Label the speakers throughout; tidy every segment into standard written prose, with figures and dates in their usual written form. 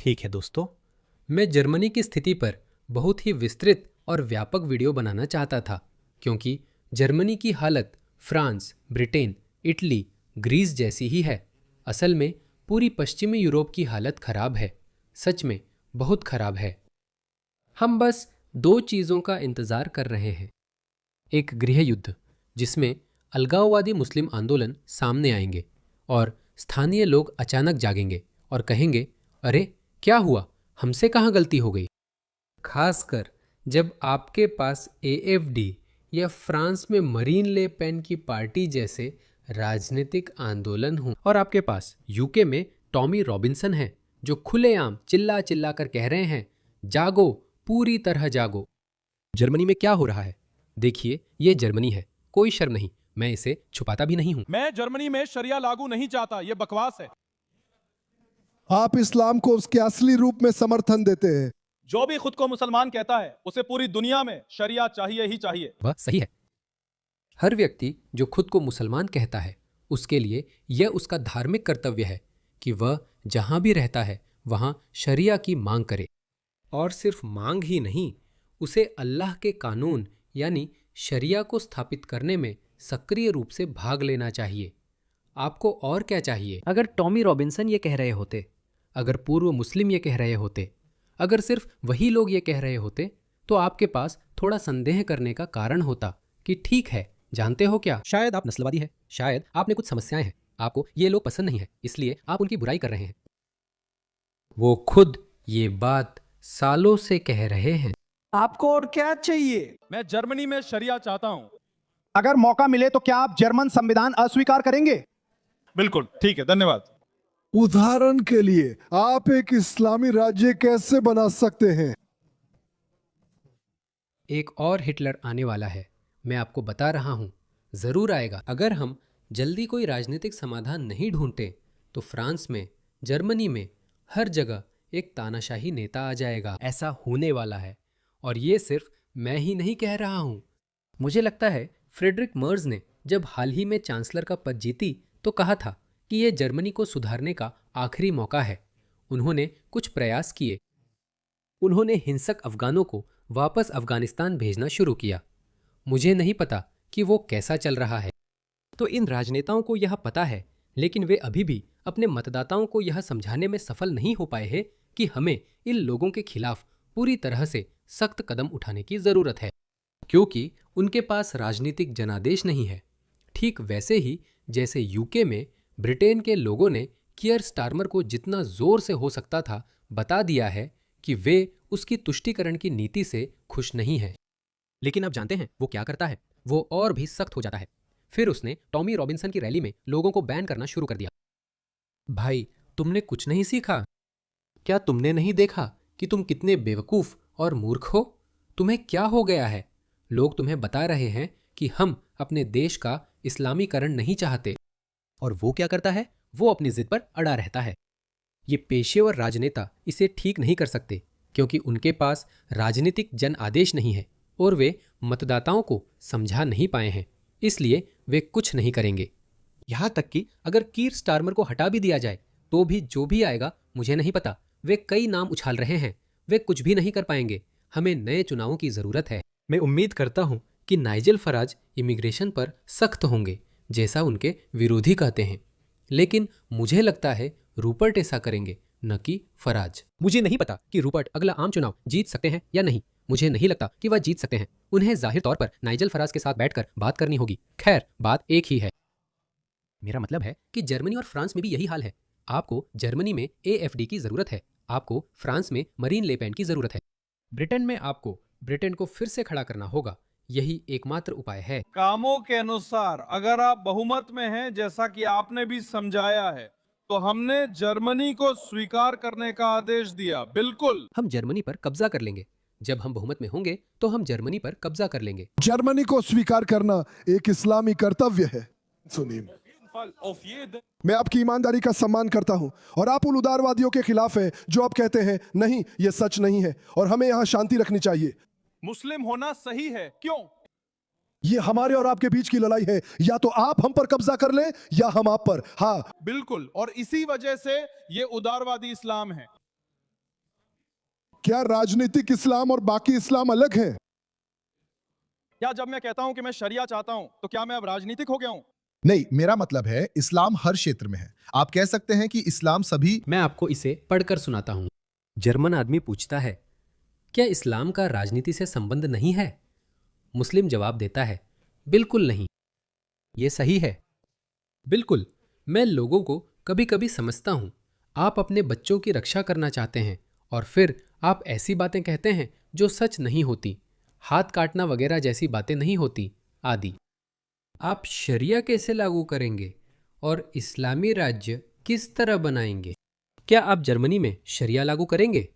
Speaker 1: ठीक है दोस्तों, मैं जर्मनी की स्थिति पर बहुत ही विस्तृत और व्यापक वीडियो बनाना चाहता था क्योंकि जर्मनी की हालत फ्रांस, ब्रिटेन, इटली, ग्रीस जैसी ही है। असल में पूरी पश्चिमी यूरोप की हालत खराब है, सच में बहुत खराब है। हम बस दो चीज़ों का इंतज़ार कर रहे हैं। एक गृह युद्ध जिसमें अलगाववादी मुस्लिम आंदोलन सामने आएंगे और स्थानीय लोग अचानक जागेंगे और कहेंगे, अरे क्या हुआ, हमसे कहाँ गलती हो गई। खासकर जब आपके पास एएफडी या फ्रांस में मरीन ले पेन की पार्टी जैसे राजनीतिक आंदोलन हों और आपके पास यूके में टॉमी रॉबिन्सन है जो खुलेआम चिल्ला चिल्ला कर कह रहे हैं, जागो, पूरी तरह जागो। जर्मनी में क्या हो रहा है? देखिए, ये जर्मनी है, कोई शर्म नहीं, मैं इसे छुपाता भी नहीं हूं।
Speaker 2: मैं जर्मनी में शरिया लागू नहीं चाहता, ये बकवास है।
Speaker 3: आप इस्लाम को उसके असली रूप में समर्थन देते हैं।
Speaker 2: जो भी खुद को मुसलमान कहता है उसे पूरी दुनिया में शरिया चाहिए ही चाहिए।
Speaker 1: वह सही है। हर व्यक्ति जो खुद को मुसलमान कहता है उसके लिए यह उसका धार्मिक कर्तव्य है कि वह जहां भी रहता है वहां शरिया की मांग करे। और सिर्फ मांग ही नहीं, उसे अल्लाह के कानून यानी शरिया को स्थापित करने में सक्रिय रूप से भाग लेना चाहिए। आपको और क्या चाहिए? अगर टॉमी रॉबिन्सन ये कह रहे होते, अगर पूर्व मुस्लिम ये कह रहे होते, अगर सिर्फ वही लोग ये कह रहे होते, तो आपके पास थोड़ा संदेह करने का कारण होता कि ठीक है, जानते हो क्या, शायद आप नस्लवादी हैं, शायद आपने कुछ समस्याएं हैं, आपको ये लोग पसंद नहीं है, इसलिए आप उनकी बुराई कर रहे हैं। वो खुद ये बात सालों से कह रहे हैं।
Speaker 4: आपको और क्या चाहिए?
Speaker 2: मैं जर्मनी में शरिया चाहता हूं।
Speaker 4: अगर मौका मिले तो क्या आप जर्मन संविधान अस्वीकार करेंगे?
Speaker 2: बिल्कुल ठीक है, धन्यवाद।
Speaker 3: उदाहरण के लिए आप एक इस्लामी राज्य कैसे बना सकते हैं?
Speaker 1: एक और हिटलर आने वाला है, मैं आपको बता रहा हूं, जरूर आएगा। अगर हम जल्दी कोई राजनीतिक समाधान नहीं ढूंढते तो फ्रांस में, जर्मनी में, हर जगह एक तानाशाही नेता आ जाएगा। ऐसा होने वाला है और ये सिर्फ मैं ही नहीं कह रहा हूं। मुझे लगता है फ्रेडरिक मर्ज ने जब हाल ही में चांसलर का पद जीती तो कहा था कि यह जर्मनी को सुधारने का आखिरी मौका है। उन्होंने कुछ प्रयास किए। उन्होंने हिंसक अफगानों को वापस अफगानिस्तान भेजना शुरू किया। मुझे नहीं पता कि वो कैसा चल रहा है। तो इन राजनेताओं को यह पता है, लेकिन वे अभी भी अपने मतदाताओं को यह समझाने में सफल नहीं हो पाए हैं कि हमें इन लोगों के खिलाफ पूरी तरह से सख्त कदम उठाने की जरूरत है, क्योंकि उनके पास राजनीतिक जनादेश नहीं है। ठीक वैसे ही जैसे यूके में ब्रिटेन के लोगों ने कियर स्टारमर को जितना जोर से हो सकता था बता दिया है कि वे उसकी तुष्टीकरण की नीति से खुश नहीं हैं। लेकिन अब जानते हैं वो क्या करता है, वो और भी सख्त हो जाता है। फिर उसने टॉमी रॉबिन्सन की रैली में लोगों को बैन करना शुरू कर दिया। भाई, तुमने कुछ नहीं सीखा? क्या तुमने नहीं देखा कि तुम कितने बेवकूफ और मूर्ख हो? तुम्हें क्या हो गया है? लोग तुम्हें बता रहे हैं कि हम अपने देश का इस्लामीकरण नहीं चाहते, और वो क्या करता है? वो अपनी जिद पर अड़ा रहता है। ये पेशेवर राजनेता इसे ठीक नहीं कर सकते क्योंकि उनके पास राजनीतिक जन आदेश नहीं है और वे मतदाताओं को समझा नहीं पाए हैं, इसलिए वे कुछ नहीं करेंगे। यहाँ तक कि अगर कीर स्टारमर को हटा भी दिया जाए तो भी जो भी आएगा मुझे नहीं पता। वे कई नाम उछाल रहे हैं, वे कुछ भी नहीं कर पाएंगे। हमें नए चुनावों की जरूरत है। मैं उम्मीद करता हूं कि नाइजेल फराज इमिग्रेशन पर सख्त होंगे जैसा उनके विरोधी कहते हैं, लेकिन मुझे लगता है रूपर्ट ऐसा करेंगे, न कि फराज। मुझे नहीं पता कि रूपर्ट अगला आम चुनाव जीत सकते हैं या नहीं। मुझे नहीं लगता कि वह जीत सकते हैं। उन्हें जाहिर तौर पर नाइजेल फराज के साथ बैठकर बात करनी होगी। खैर, बात एक ही है। मेरा मतलब है कि जर्मनी और फ्रांस में भी यही हाल है। आपको जर्मनी में एएफडी की जरूरत है, आपको फ्रांस में मरीन ले पेन की जरूरत है। ब्रिटेन में आपको ब्रिटेन को फिर से खड़ा करना होगा। यही एकमात्र उपाय है।
Speaker 2: कामों के अनुसार अगर आप बहुमत में हैं, जैसा कि आपने भी समझाया है, तो हमने जर्मनी को स्वीकार करने का आदेश दिया। बिल्कुल,
Speaker 1: हम जर्मनी पर कब्जा कर लेंगे। जब हम बहुमत में होंगे तो हम जर्मनी पर कब्जा कर लेंगे।
Speaker 3: जर्मनी को स्वीकार करना एक इस्लामी कर्तव्य है। सुनील, मैं आपकी ईमानदारी का सम्मान करता हूं और आप उन उदारवादियों के खिलाफ हैं जो आप कहते हैं नहीं, ये सच नहीं है और हमें यहां शांति रखनी चाहिए।
Speaker 2: मुस्लिम होना सही है, क्यों?
Speaker 3: ये हमारे और आपके बीच की लड़ाई है। या तो आप हम पर कब्जा कर लें या हम आप पर। हाँ
Speaker 2: बिल्कुल, और इसी वजह से ये उदारवादी इस्लाम है।
Speaker 3: क्या राजनीतिक इस्लाम और बाकी इस्लाम अलग है?
Speaker 5: क्या जब मैं कहता हूं कि मैं शरिया चाहता हूं तो क्या मैं अब राजनीतिक हो गया हूं?
Speaker 6: नहीं, मेरा मतलब है इस्लाम हर क्षेत्र में है। आप कह सकते हैं कि इस्लाम सभी।
Speaker 1: मैं आपको इसे पढ़कर सुनाता हूँ। जर्मन आदमी पूछता है, क्या इस्लाम का राजनीति से संबंध नहीं है? मुस्लिम जवाब देता है, बिल्कुल नहीं। ये सही है। बिल्कुल। मैं लोगों को कभी कभी समझता हूँ। आप अपने बच्चों की रक्षा करना चाहते हैं और फिर आप ऐसी बातें कहते हैं जो सच नहीं होती। हाथ काटना वगैरह जैसी बातें नहीं होती आदि। आप शरिया कैसे लागू करेंगे और इस्लामी राज्य किस तरह बनाएंगे? क्या आप जर्मनी में शरिया लागू करेंगे?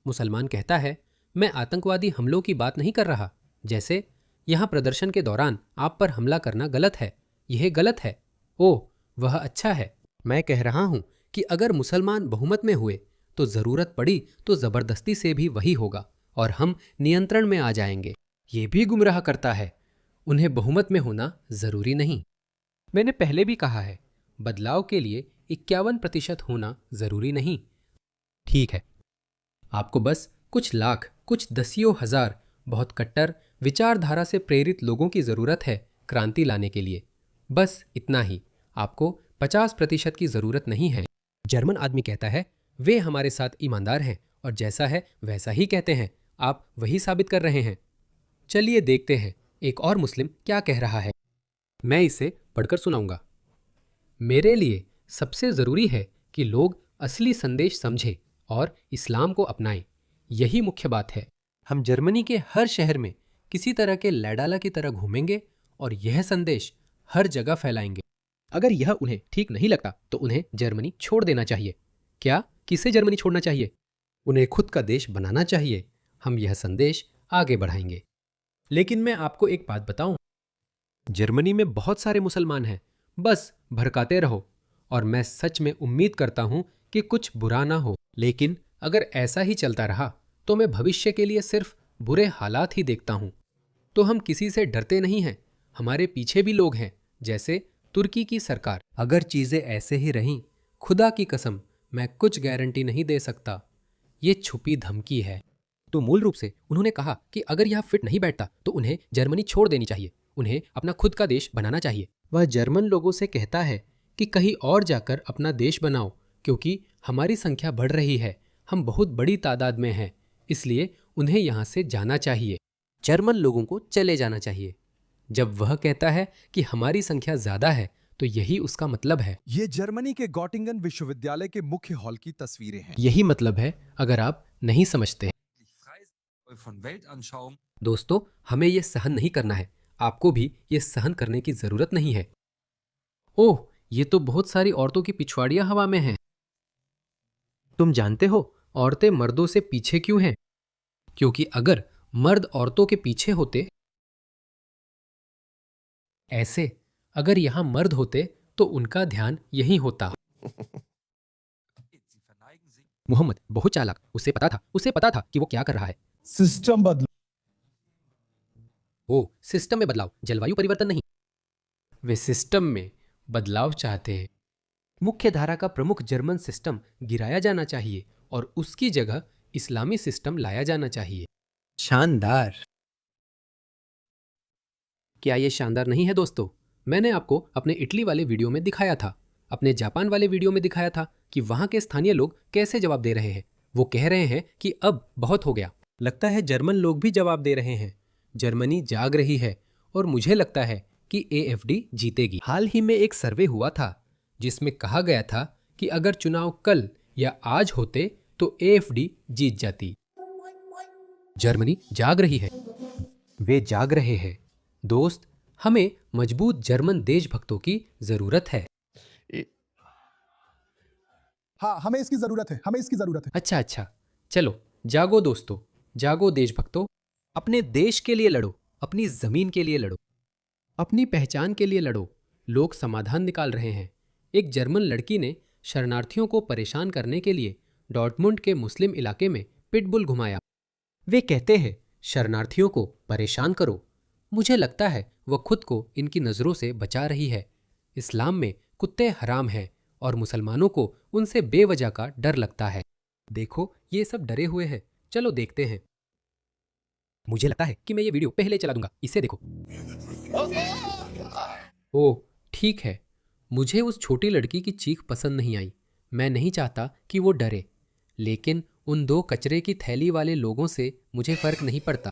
Speaker 1: मुसलमान कहता है, मैं आतंकवादी हमलों की बात नहीं कर रहा। जैसे यहाँ प्रदर्शन के दौरान आप पर हमला करना गलत है। यह गलत है। ओह, वह अच्छा है। मैं कह रहा हूँ कि अगर मुसलमान बहुमत में हुए तो ज़रूरत पड़ी तो ज़बरदस्ती से भी वही होगा और हम नियंत्रण में आ जाएंगे। ये भी गुमराह करता है। उन्हें बहुमत में होना ज़रूरी नहीं। मैंने पहले भी कहा है, बदलाव के लिए 51% होना ज़रूरी नहीं। ठीक है, आपको बस कुछ लाख, कुछ दसियों हजार बहुत कट्टर विचारधारा से प्रेरित लोगों की ज़रूरत है क्रांति लाने के लिए। बस इतना ही। आपको 50% की ज़रूरत नहीं है। जर्मन आदमी कहता है, वे हमारे साथ ईमानदार हैं और जैसा है वैसा ही कहते हैं। आप वही साबित कर रहे हैं। चलिए देखते हैं एक और मुस्लिम क्या कह रहा है। मैं इसे पढ़कर सुनाऊंगा। मेरे लिए सबसे ज़रूरी है कि लोग असली संदेश समझें और इस्लाम को अपनाएं। यही मुख्य बात है। हम जर्मनी के हर शहर में किसी तरह के लैडाला की तरह घूमेंगे और यह संदेश हर जगह फैलाएंगे। अगर यह उन्हें ठीक नहीं लगता तो उन्हें जर्मनी छोड़ देना चाहिए। क्या? किसे जर्मनी छोड़ना चाहिए? उन्हें खुद का देश बनाना चाहिए। हम यह संदेश आगे बढ़ाएंगे। लेकिन मैं आपको एक बात बताऊं, जर्मनी में बहुत सारे मुसलमान हैं। बस भड़काते रहो और मैं सच में उम्मीद करता हूं कि कुछ बुरा ना हो। लेकिन अगर ऐसा ही चलता रहा तो मैं भविष्य के लिए सिर्फ बुरे हालात ही देखता हूं। तो हम किसी से डरते नहीं हैं। हमारे पीछे भी लोग हैं, जैसे तुर्की की सरकार। अगर चीजें ऐसे ही रहीं, खुदा की कसम मैं कुछ गारंटी नहीं दे सकता। ये छुपी धमकी है। तो मूल रूप से उन्होंने कहा कि अगर यह फिट नहीं बैठता तो उन्हें जर्मनी छोड़ देनी चाहिए। उन्हें अपना खुद का देश बनाना चाहिए। वह जर्मन लोगों से कहता है कि कहीं और जाकर अपना देश बनाओ, क्योंकि हमारी संख्या बढ़ रही है। हम बहुत बड़ी तादाद में हैं, इसलिए उन्हें यहाँ से जाना चाहिए। जर्मन लोगों को चले जाना चाहिए। जब वह कहता है कि हमारी संख्या ज़्यादा है तो यही उसका मतलब है।
Speaker 7: ये जर्मनी के गॉटिंगन विश्वविद्यालय के मुख्य हॉल की तस्वीरें हैं।
Speaker 1: यही मतलब है अगर आप नहीं समझते। दोस्तों, हमें यह सहन नहीं करना है। आपको भी ये सहन करने की जरूरत नहीं है। ओह, ये तो बहुत सारी औरतों की पिछवाड़ियां हवा में हैं। तुम जानते हो औरतें मर्दों से पीछे क्यों हैं? क्योंकि अगर मर्द औरतों के पीछे होते, ऐसे अगर यहां मर्द होते तो उनका ध्यान यहीं होता। मोहम्मद बहुत चालाक। उसे पता था कि वो क्या कर रहा है।
Speaker 2: सिस्टम बदलो।
Speaker 1: ओ, सिस्टम में बदलाव, जलवायु परिवर्तन नहीं। वे सिस्टम में बदलाव चाहते हैं। मुख्य धारा का प्रमुख जर्मन सिस्टम गिराया जाना चाहिए और उसकी जगह इस्लामी सिस्टम लाया जाना चाहिए। शानदार। क्या ये शानदार नहीं है दोस्तों? मैंने आपको अपने इटली वाले वीडियो में दिखाया था, अपने जापान वाले वीडियो में दिखाया था कि वहां के स्थानीय लोग कैसे जवाब दे रहे हैं। वो कह रहे हैं कि अब बहुत हो गया। लगता है जर्मन लोग भी जवाब दे रहे हैं। जर्मनी जाग रही है और मुझे लगता है कि एएफडी जीतेगी। हाल ही में एक सर्वे हुआ था जिसमें कहा गया था कि अगर चुनाव कल या आज होते तो एएफडी जीत जाती। जर्मनी जाग रही है। वे जाग रहे हैं। दोस्त, हमें मजबूत जर्मन देशभक्तों की जरूरत है।
Speaker 3: हाँ, हमें इसकी जरूरत है। हमें इसकी जरूरत है।
Speaker 1: अच्छा, चलो जागो दोस्तों, जागो देशभक्तों। अपने देश के लिए लड़ो, अपनी जमीन के लिए लड़ो, अपनी पहचान के लिए लड़ो। लोग समाधान निकाल रहे हैं। एक जर्मन लड़की ने शरणार्थियों को परेशान करने के लिए डॉर्टमुंड के मुस्लिम इलाके में पिटबुल घुमाया। वे कहते हैं शरणार्थियों को परेशान करो। मुझे लगता है वह खुद को इनकी नज़रों से बचा रही है। इस्लाम में कुत्ते हराम हैं और मुसलमानों को उनसे बेवजह का डर लगता है। देखो, ये सब डरे हुए हैं। चलो देखते हैं। मुझे लगता है कि मैं ये वीडियो पहले चला दूंगा, इसे देखो। ओह ठीक है, मुझे उस छोटी लड़की की चीख पसंद नहीं आई। मैं नहीं चाहता कि वो डरे, लेकिन उन दो कचरे की थैली वाले लोगों से मुझे फर्क नहीं पड़ता।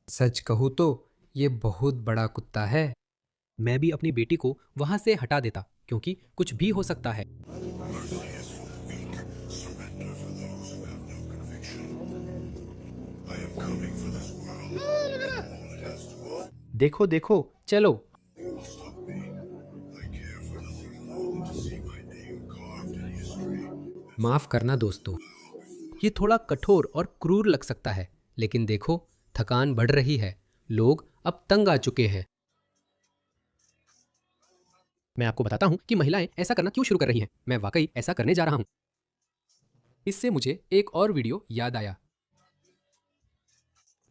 Speaker 1: सच कहूँ तो ये बहुत बड़ा कुत्ता है। मैं भी अपनी बेटी को वहां से हटा देता, क्योंकि कुछ भी हो सकता है। देखो देखो, चलो। माफ करना दोस्तों, ये थोड़ा कठोर और क्रूर लग सकता है, लेकिन देखो थकान बढ़ रही है, लोग अब तंग आ चुके हैं। मैं आपको बताता हूं कि महिलाएं ऐसा करना क्यों शुरू कर रही हैं। मैं वाकई ऐसा करने जा रहा हूं। इससे मुझे एक और वीडियो याद आया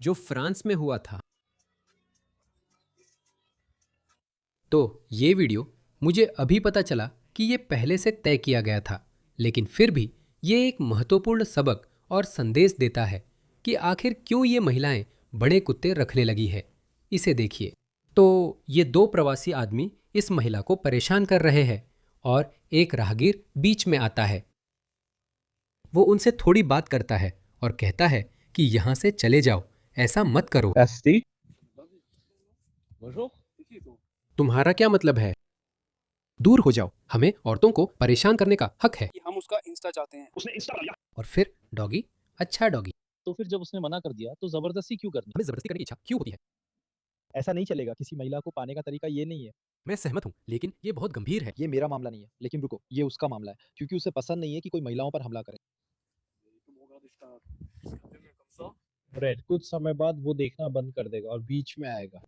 Speaker 1: जो फ्रांस में हुआ था। तो ये वीडियो मुझे अभी पता चला कि ये पहले से तय किया गया था, लेकिन फिर भी ये एक महत्वपूर्ण सबक और संदेश देता है कि आखिर क्यों ये महिलाएं बड़े कुत्ते रखने लगी है। इसे देखिए। तो ये दो प्रवासी आदमी इस महिला को परेशान कर रहे हैं और एक राहगीर बीच में आता है। वो उनसे थोड़ी बात करता है और कहता है कि यहाँ से चले जाओ, ऐसा मत करो। तुम्हारा क्या मतलब है? दूर हो जाओ, हमें औरतों को परेशान करने का हक है।
Speaker 8: हम उसका इंस्टा चाहते हैं। उसने इंस्टा लिया।
Speaker 1: और फिर डॉगी, अच्छा डॉगी,
Speaker 9: तो फिर जब उसने मना कर दिया तो जबरदस्ती क्यों करनी?
Speaker 1: हमें जबरदस्ती करने की इच्छा क्यों होती है?
Speaker 9: ऐसा नहीं चलेगा, किसी महिला को पाने का तरीका ये नहीं है।
Speaker 1: मैं सहमत हूँ, लेकिन ये बहुत गंभीर है।
Speaker 9: ये मेरा मामला नहीं है, लेकिन रुको, ये उसका मामला है, क्योंकि उसे पसंद नहीं है कि कोई महिलाओं पर हमला करे।
Speaker 10: रेड कुछ समय बाद वो देखना बंद कर देगा और बीच में आएगा।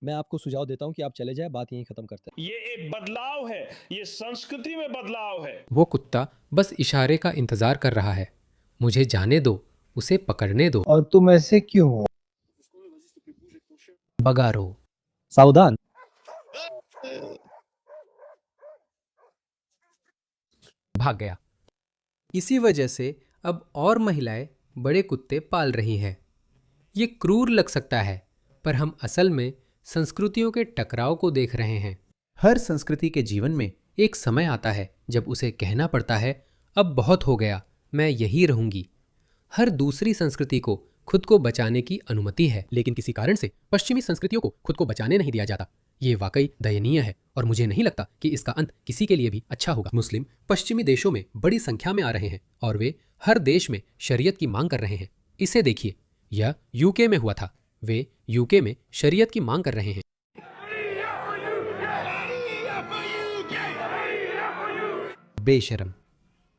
Speaker 9: मैं आपको सुझाव देता हूँ कि आप चले जाए, बात यहीं खत्म करते हैं।
Speaker 11: ये एक बदलाव है, ये संस्कृति में बदलाव है।
Speaker 1: वो कुत्ता बस इशारे का इंतजार कर रहा है। मुझे जाने दो, उसे पकड़ने दो।
Speaker 10: और तुम ऐसे क्यों हो?
Speaker 1: बगारो,
Speaker 9: सावधान।
Speaker 1: भाग गया। इसी वजह से अब और महिलाएं बड़े कुत्ते पाल रही हैं। ये क्रूर लग सकता है, पर हम असल में संस्कृतियों के टकराव को देख रहे हैं। हर संस्कृति के जीवन में एक समय आता है जब उसे कहना पड़ता है, अब बहुत हो गया, मैं यही रहूंगी। हर दूसरी संस्कृति को खुद को बचाने की अनुमति है, लेकिन किसी कारण से पश्चिमी संस्कृतियों को खुद को बचाने नहीं दिया जाता। ये वाकई दयनीय है और मुझे नहीं लगता कि इसका अंत किसी के लिए भी अच्छा होगा। मुस्लिम पश्चिमी देशों में बड़ी संख्या में आ रहे हैं और वे हर देश में शरीयत की मांग कर रहे हैं। इसे देखिए, यह यूके में हुआ था। वे यूके में शरीयत की मांग कर रहे हैं। बेशरम,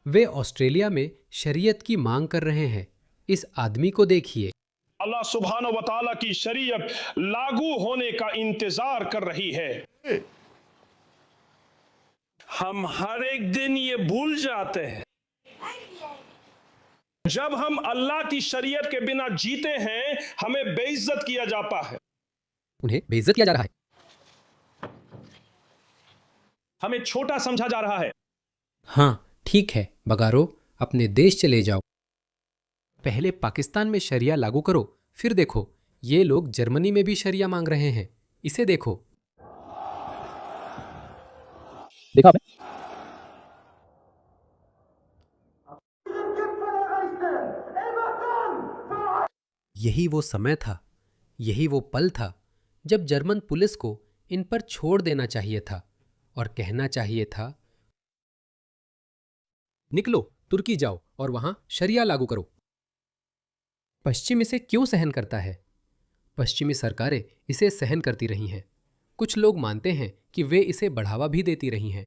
Speaker 1: वे ऑस्ट्रेलिया में शरीयत की मांग कर रहे हैं। इस आदमी को देखिए।
Speaker 11: अल्लाह सुब्हानहू व तआला की शरीयत लागू होने का इंतजार कर रही है। हम हर एक दिन ये भूल जाते हैं। जब हम अल्लाह की शरीयत के बिना जीते हैं, हमें बेइज्जत किया जाता है।
Speaker 1: उन्हें बेइज्जत किया जा रहा है।
Speaker 11: हमें छोटा समझा जा रहा है।
Speaker 1: हाँ ठीक है बगारो, अपने देश चले जाओ। पहले पाकिस्तान में शरिया लागू करो, फिर देखो ये लोग जर्मनी में भी शरिया मांग रहे हैं। इसे देखो।
Speaker 9: देखा
Speaker 1: यही वो समय था, यही वो पल था जब जर्मन पुलिस को इन पर छोड़ देना चाहिए था और कहना चाहिए था, निकलो, तुर्की जाओ और वहां शरिया लागू करो। पश्चिम इसे क्यों सहन करता है? पश्चिमी सरकारें इसे सहन करती रही हैं। कुछ लोग मानते हैं कि वे इसे बढ़ावा भी देती रही हैं।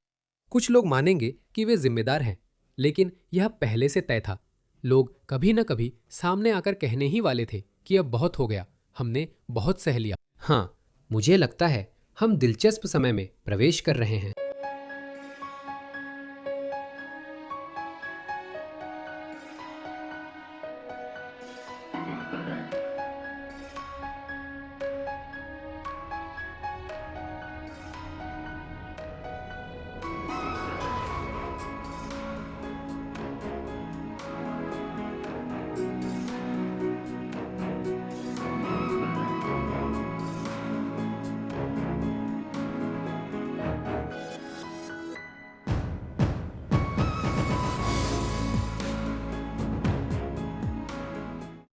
Speaker 1: कुछ लोग मानेंगे कि वे जिम्मेदार हैं, लेकिन यह पहले से तय था। लोग कभी न कभी सामने आकर कहने ही वाले थे कि अब बहुत हो गया, हमने बहुत सह लिया। हाँ, मुझे लगता है हम दिलचस्प समय में प्रवेश कर रहे हैं।